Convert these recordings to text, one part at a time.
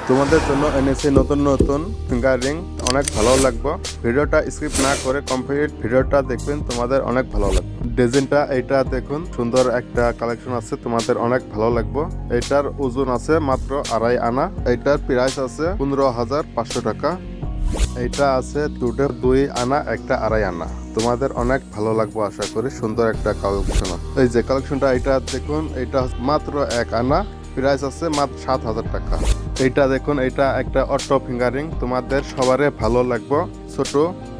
তোমাদের জন্য এনেছি নতুন নতুন ফিঙ্গার রিং, অনেক ভালো লাগবে। ভিডিওটা স্কিপ না করে কমপ্লিট ভিডিওটা দেখবেন, তোমাদের অনেক ভালো লাগবে। ডিজাইনটা এইটা দেখুন, সুন্দর একটা কালেকশন আছে, তোমাদের অনেক ভালো লাগবে। এটার ওজন আছে মাত্র 2.5 আনা। এটার প্রাইস আছে 15,500 টাকা। এইটা আছে 2 আনা, একটা 2.5 আনা। তোমাদের অনেক ভালো লাগবে আশা করি। সুন্দর একটা কালেকশন। এই যে কালেকশনটা এটা দেখুন, এটা মাত্র 1 আনা, প্রাইস আছে মাত্র 7,000 টাকা। এইটা দেখুন, এটা একটা অটো ফিঙ্গারিং, তোমাদের সবারে ভালো লাগবে। ছোট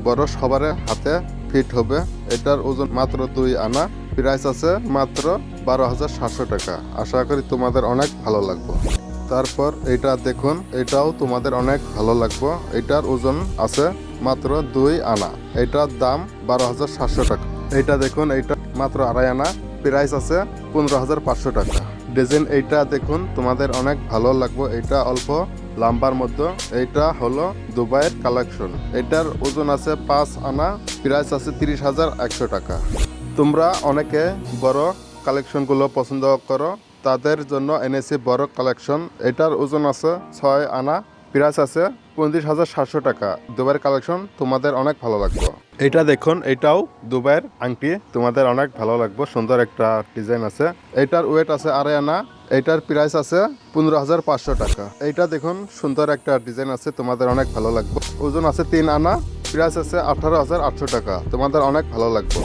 বড় সবারে হাতে ফিট হবে। এটার ওজন মাত্র 2 আনা, প্রাইস আছে মাত্র 12,700 টাকা। আশা করি তোমাদের অনেক ভালো লাগবে। তারপর এটা দেখুন, এটাও তোমাদের অনেক ভালো লাগবে। এটার ওজন আছে মাত্র 2 আনা, এটার দাম 12,700 টাকা। এইটা দেখুন, এইটা মাত্র 2.5 আনা, প্রাইস আছে 15,500 টাকা। ডিজাইন এইটা দেখুন, তোমাদের অনেক ভালো লাগবে। এটা অল্প লাম্বার মধ্যে, এইটা হলো দুবাইয়ের কালেকশন। এটার ওজন আছে 5 আনা, প্রাইস আছে 30,100 টাকা। তোমরা অনেকে বড় কালেকশনগুলো পছন্দ করো, তাদের জন্য এনেছি বড় কালেকশন। এটার ওজন আছে 6 আনা, প্রাইস আছে 25,700 টাকা। দুবাইয়ের কালেকশন, তোমাদের অনেক ভালো লাগবে। এটা দেখুন, এটাও দুবাইয়ের আংটি, তোমাদের অনেক ভালো লাগবে। সুন্দর একটা ডিজাইন আছে। এটার ওয়েট আছে 2.5 আনা, এটার প্রাইস আছে 15,500 টাকা। এইটা দেখুন, সুন্দর একটা ডিজাইন আছে, তোমাদের অনেক ভালো লাগবে। ওজন আছে 3 আনা, প্রাইস আছে 18,800 টাকা। তোমাদের অনেক ভালো লাগবে।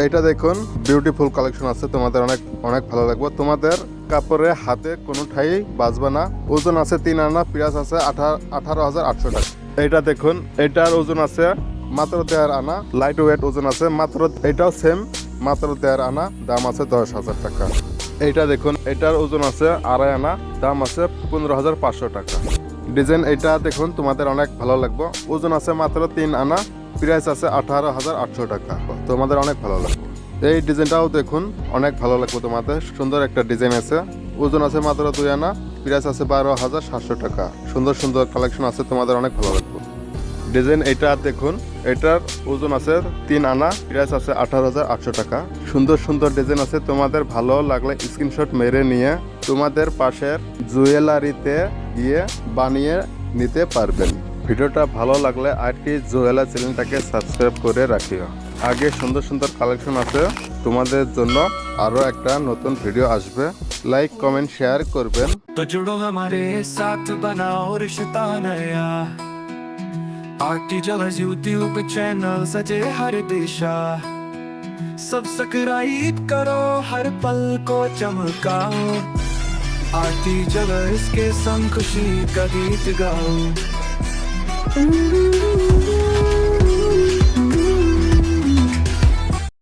এইটা দেখুন, বিউটিফুল কালেকশন আছে, তোমাদের অনেক অনেক ভালো লাগবে। তোমাদের কাপড়ে হাতে কোনো ঠাই বাজবে না। ওজন আছে 3 আনা, প্রাইস আছে 18,800 টাকা। এইটা দেখুন, এটার ওজন আছে মাত্র 1.5 আনা, লাইট ওয়েট ওজন আছে মাত্র, এটাও সেম মাত্র 1.5 আনা, দাম আছে 10,000 টাকা। এইটা দেখুন, এটার ওজন আছে 2.5 আনা, দাম আছে 15,500 টাকা। ডিজাইন এইটা দেখুন, তোমাদের অনেক ভালো লাগবে। ওজন আছে মাত্র 3 আনা, প্রাইস আছে 18,800 টাকা। তোমাদের অনেক ভালো লাগবে। এই ডিজাইনটাও দেখুন, অনেক ভালো লাগবে তোমাদের। সুন্দর একটা ডিজাইন আছে, ওজন আছে মাত্র 2 আনা, প্রাইস আছে 12,700 টাকা। সুন্দর সুন্দর কালেকশন আছে, তোমাদের অনেক ভালো লাগবে। ডিজাইন এটা দেখুন, এটার ওজন আছে 3 আনা, প্রাইস আছে 18,800 টাকা। সুন্দর সুন্দর ডিজাইন আছে, তোমাদের ভালো লাগলে স্ক্রিনশট মেরে নিয়ে তোমাদের পাশের জুয়েলারিতে গিয়ে বানিয়ে নিতে পারবেন। ভিডিওটা ভালো লাগলে আরটি জুয়েলার চ্যানেলটাকে সাবস্ক্রাইব করে রাখিও। আগে সুন্দর সুন্দর কালেকশন আছে, তোমাদের জন্য আরো একটা নতুন ভিডিও আসবে। লাইক কমেন্ট শেয়ার করবেন। तो जुड़ो हमारे साथ, बनाओ रिश्ता नया। आरटी ज्वेलर्स यूट्यूब चैनल सजे हर दिशा। सब्सक्राइब करो, हर पल को चमकाओ। आरटी ज्वेलर्स के संग खुशी का गीत गाओ।